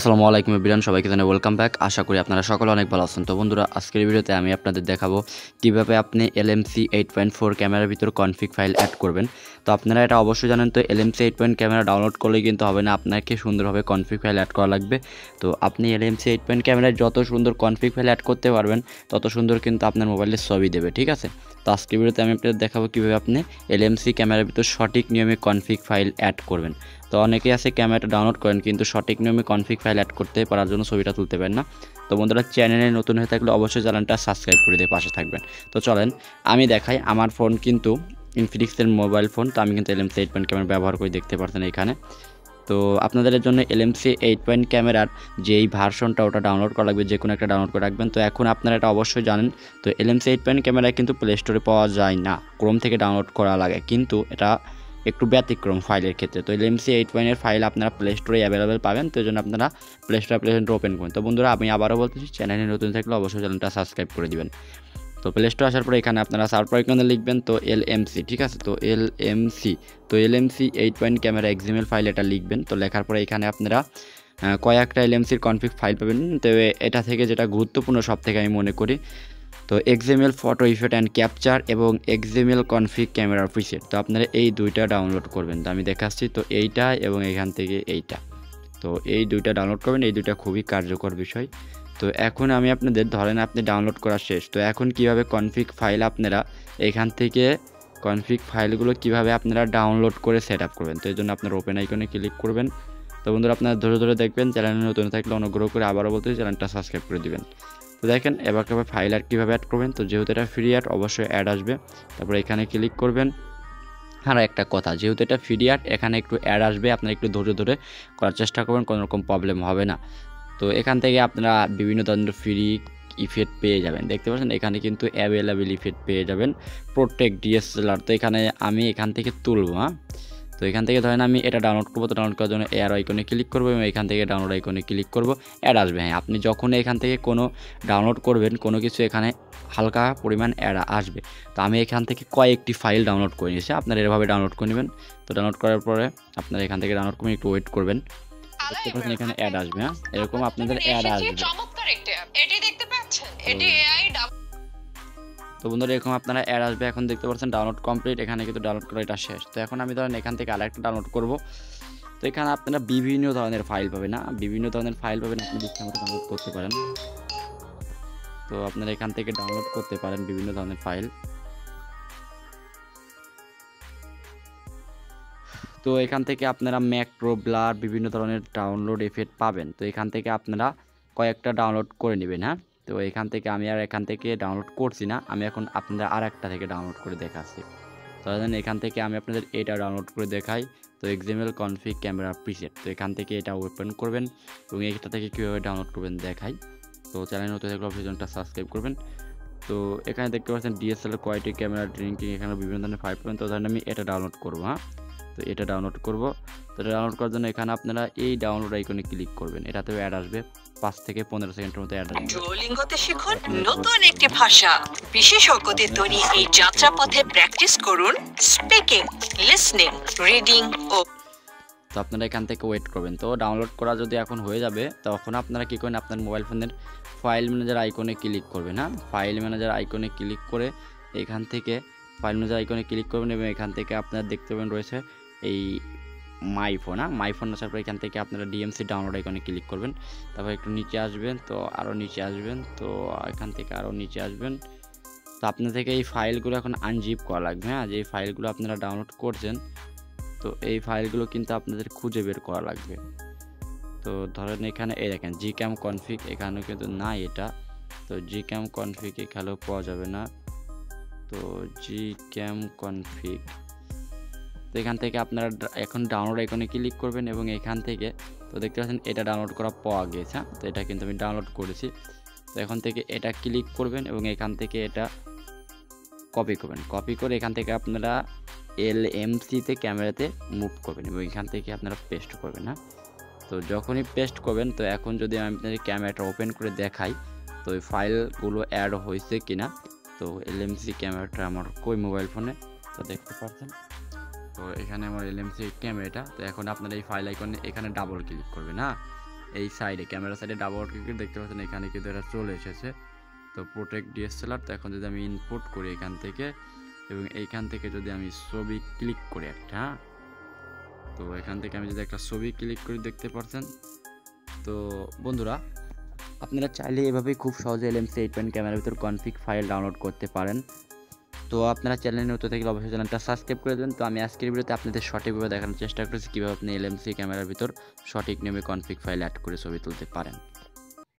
আসসালামু আলাইকুম এভরিওয়ান, সবাইকে জানাই ওয়েলকাম ব্যাক। আশা করি আপনারা সকলে অনেক ভালো আছেন। তো বন্ধুরা, আজকের ভিডিওতে আমি আপনাদের দেখাবো কিভাবে আপনি LMC 8.4 ক্যামেরার ভিতর কনফিগ ফাইল অ্যাড করবেন। তো আপনারা এটা অবশ্যই জানেন, তো LMC 8 ক্যামেরা ডাউনলোড করলেই কিন্তু হবে না, আপনাকে সুন্দরভাবে কনফিগ ফাইল অ্যাড করা লাগবে। তো আপনি LMC 8 ক্যামেরায় যত সুন্দর কনফিগ ফাইল অ্যাড করতে পারবেন, তত সুন্দর কিন্তু আপনার মোবাইলের ছবি দেবে, ঠিক আছে। তো আজকের ভিডিওতে আমি আপনাদের দেখাবো কীভাবে আপনি LMC ক্যামেরার ভিতর সঠিক নিয়মে কনফিগ ফাইল অ্যাড করবেন। তো অনেকেই আছে ক্যামেরাটা ডাউনলোড করেন কিন্তু সঠিক নিয়মে কনফিগ ফাইল অ্যাড করতে পারার জন্য ছবিটা তুলতে পারেন না। তো বন্ধুরা, চ্যানেলে নতুন হয়ে থাকলে অবশ্যই চ্যানেলটা সাবস্ক্রাইব করে দিয়ে পাশে থাকবেন। তো চলেন আমি দেখাই। আমার ফোন কিন্তু ইনফিনিক্সের মোবাইল ফোন, তো আমি কিন্তু LMC 8 ক্যামেরা ব্যবহার করে দেখতে পারছেন এখানে। তো আপনাদের জন্য LMC 8 ক্যামেরার যেই ভার্সনটা ওটা ডাউনলোড করা লাগবে, যে কোনো একটা ডাউনলোড করে রাখবেন। তো এখন আপনারা এটা অবশ্যই জানেন, তো LMC 8 ক্যামেরায় কিন্তু প্লে স্টোরে পাওয়া যায় না, ক্রোম থেকে ডাউনলোড করা লাগে, কিন্তু এটা একটু ব্যতিক্রম ফাইলের ক্ষেত্রে। তো LMC 8 ফাইল আপনারা প্লে স্টোরে অ্যাভেলেবেল পাবেন, তো এই জন্য আপনারা প্লে স্টোর অ্যাপ্লিকেশনটা ওপেন করুন। তো বন্ধুরা, আমি আবারও বলতেছি, চ্যানেলে নতুন থাকলে অবশ্যই চ্যানেলটা সাবস্ক্রাইব করে দিবেন। তো প্লে স্টোর আসার পরে এখানে আপনারা সার্চ আইকনে লিখবেন তো LMC, ঠিক আছে। তো LMC 8 ক্যামেরা XML ফাইল এটা লিখবেন। তো লেখার পরে এখানে আপনারা কয়েকটা LMCর কনফিগ ফাইল পাবেন। তো এটা থেকে যেটা গুরুত্বপূর্ণ সব থেকে আমি মনে করি, তো XML photo effect and capture এবং XML কনফিগ ক্যামেরা প্রিসেট, তো আপনারা এই দুইটা ডাউনলোড করবেন। তো আমি দেখাচ্ছি, তো এইটা এবং এখান থেকে এইটা, তো এই দুইটা ডাউনলোড করবেন। এই দুইটা খুবই কার্যকর বিষয়। তো এখন আমি আপনাদের ধরেন আপনি ডাউনলোড করা শেষ, তো এখন কিভাবে কনফিগ ফাইল আপনারা এখান থেকে কনফিগ ফাইলগুলো কিভাবে আপনারা ডাউনলোড করে সেট আপ করবেন। তো এই জন্য আপনারা ওপেন আইকনে ক্লিক করবেন। তো বন্ধুরা, আপনারা ধরে ধরে দেখবেন, চ্যানেলে নতুন থাকলে অনুগ্রহ করে আবারও বলতে চ্যানেলটা সাবস্ক্রাইব করে দিবেন। তো দেখেন এবার কীভাবে ফাইল অ্যাড কীভাবে অ্যাড করবেন। তো যেহেতু এটা ফ্রি অ্যাড, অবশ্যই অ্যাড আসবে, তারপরে এখানে ক্লিক করবেন। আর একটা কথা, যেহেতু এটা ফ্রি অ্যাড, এখানে একটু অ্যাড আসবে, আপনারা একটু ধৈর্য ধরে করার চেষ্টা করবেন, কোনো রকম প্রবলেম হবে না। তো এখান থেকে আপনারা বিভিন্ন ধরনের ফ্রি ইফেক্ট পেয়ে যাবেন, দেখতে পাচ্ছেন এখানে কিন্তু অ্যাভেলেবেল ইফেক্ট পেয়ে যাবেন। প্রোটেক্ট DSLR, তো এখানে আমি এখান থেকে তুলবো। তো এখান থেকে ধরেন আমি এটা ডাউনলোড করবো, তো ডাউনলোড করার জন্য এয়ার আইকনে ক্লিক করবো এবং এখান থেকে ডাউনলোড আইকনে ক্লিক করবো, অ্যাড আসবে। হ্যাঁ, আপনি যখন এখান থেকে কোনো ডাউনলোড করবেন কোনো কিছু, এখানে হালকা পরিমাণ অ্যাড আসবে। তো আমি এখান থেকে কয়েকটি ফাইল ডাউনলোড করে নিয়েছি, আপনারা এভাবে ডাউনলোড করে নেবেন। তো ডাউনলোড করার পরে আপনারা এখান থেকে ডাউনলোড করবেন, একটু ওয়েট করবেন, দেখতে পাচ্ছেন এখানে অ্যাড আসবে। হ্যাঁ, এরকম আপনাদের অ্যাড আসবে। তো বন্ধুরা, এরকম আপনারা অ্যাড আসবে। এখন দেখতে পাচ্ছেন ডাউনলোড কমপ্লিট, এখানে কিন্তু ডাউনলোড করা এটা শেষ। তো এখন আমি ধরেন এখান থেকে আরেকটা ডাউনলোড করব। তো এখানে আপনারা বিভিন্ন ধরনের ফাইল পাবেন, বিভিন্ন ধরনের ফাইল পাবেন, আপনি ইচ্ছা মতো ডাউনলোড করতে পারেন। তো আপনারা এখান থেকে ডাউনলোড করতে পারেন বিভিন্ন ধরনের ফাইল। তো এখান থেকে আপনারা ম্যাক্রো, ব্লার, বিভিন্ন ধরনের ডাউনলোড এফেক্ট পাবেন। তো এখান থেকে আপনারা কয়েকটা ডাউনলোড করে নেবেন। হ্যাঁ, তো এখান থেকে আমি আর এখান থেকে ডাউনলোড করছি না, আমি এখন আপনাদের আর একটা থেকে ডাউনলোড করে দেখাচ্ছি। তাহলে এখান থেকে আমি আপনাদের এটা ডাউনলোড করে দেখাই। তো XML কনফিগ ক্যামেরা প্রিসেট, তো এখান থেকে এটা ওপেন করবেন এবং এটা থেকে কীভাবে ডাউনলোড করবেন দেখাই। তো চ্যানেল নতুন থাকলে অবশ্যই সাবস্ক্রাইব করবেন। তো এখানে দেখতে পাচ্ছেন DSLR কোয়ালিটি ক্যামেরা ড্রিঙ্কিং, এখানে বিভিন্ন ধরনের ফাইল পাবেন। তো ধরেন আমি এটা ডাউনলোড করবো। হ্যাঁ, তো এটা ডাউনলোড করব। তো এটা ডাউনলোড করার জন্য এখানে আপনারা এই ডাউনলোড আইকনে ক্লিক করবেন, এটাতেও অ্যাড আসবে, 5 থেকে 15 সেকেন্ডের মতো অ্যাড আসবে। ডুওলিঙ্গোতে শিখুন নতুন একটি ভাষা, বিশেষজ্ঞদের তৈরি এই যাত্রাপথে প্র্যাকটিস করুন স্পিকিং, লিসনিং, রিডিং ও। তো আপনারা এখান থেকে ওয়েট করবেন। তো ডাউনলোড করা যদি এখন হয়ে যাবে, তখন আপনারা কী করেন, আপনার মোবাইল ফোনের ফাইল ম্যানেজার আইকনে ক্লিক করবেন। হ্যাঁ, ফাইল ম্যানেজার আইকনে ক্লিক করে এখান থেকে ফাইল ম্যানেজার আইকনে ক্লিক করবেন এবং এখান থেকে আপনারা দেখতে পাবেন রয়েছে এই মাই ফোন। হ্যাঁ, মাই ফোন আসার পর এখান থেকে আপনারা DMC ডাউনলোড আইকনে ক্লিক করবেন, তারপর একটু নিচে আসবেন, তো আরও নিচে আসবেন, তো এখান থেকে আরও নিচে আসবেন। তো আপনার থেকে এই ফাইলগুলো এখন আনজিপ করা লাগবে। হ্যাঁ, যে ফাইলগুলো আপনারা ডাউনলোড করছেন, তো এই ফাইলগুলো কিন্তু আপনাদের খুঁজে বের করা লাগবে। তো ধরেন এখানে এই দেখেন Gcam কনফিগ, এখানেও কিন্তু নাই এটা। তো Gcam কনফিগ এখানেও পাওয়া যাবে না। তো Gcam কনফিগ, তো এখান থেকে আপনারা এখন ডাউনলোড আইকনে ক্লিক করবেন এবং এখান থেকে তো দেখতে পাচ্ছেন এটা ডাউনলোড করা পাওয়া গেছে। তো এটা কিন্তু আমি ডাউনলোড করেছি। তো এখন থেকে এটা ক্লিক করবেন এবং এখান থেকে এটা কপি করবেন, কপি করে এখান থেকে আপনারা LMC-তে ক্যামেরাতে মুভ করবেন এবং এখান থেকে আপনারা পেস্ট করবেন। না, তো যখনই পেস্ট করবেন, তো এখন যদি আমি আপনাদের ক্যামেরাটা ওপেন করে দেখাই, তো এই ফাইলগুলো অ্যাড হয়েছে কিনা। তো LMC ক্যামেরাটা আমার কই মোবাইল ফোনে, তো দেখতে পাচ্ছেন। তো এখানে আমার LMC ক্যামেরাটা। তো এখন আপনারা এই ফাইল আইকনে এখানে ডাবল ক্লিক করবেন। হ্যাঁ, এই সাইডে ক্যামেরা সাইডে ডাবল ক্লিক দেখতে পাচ্ছেন এখানে কিন্তু এটা চলে এসেছে। তো প্রোটেক্ট ডিএসএলআর। তো এখন যদি আমি ইনপুট করি এখান থেকে এবং এইখান থেকে যদি আমি ছবি ক্লিক করি একটা, হ্যাঁ, তো এখান থেকে আমি যদি একটা ছবি ক্লিক করি দেখতে পাচ্ছেন। তো বন্ধুরা আপনারা চাইলে এভাবেই খুব সহজে LMC 8 ক্যামেরার ভিতর কনফিগ ফাইল ডাউনলোড করতে পারেন। তো আপনারা চ্যানেলে নতুন থাকলে অবশ্যই চ্যানেলটা সাবস্ক্রাইব করে দেবেন। তো আমি আজকের ভিডিওতে আপনাদের সঠিকভাবে দেখানোর চেষ্টা করেছি কীভাবে আপনি LMC ক্যামেরার ভিতর সঠিক নিয়মে কনফিগ ফাইল অ্যাড করে ছবি তুলতে পারেন।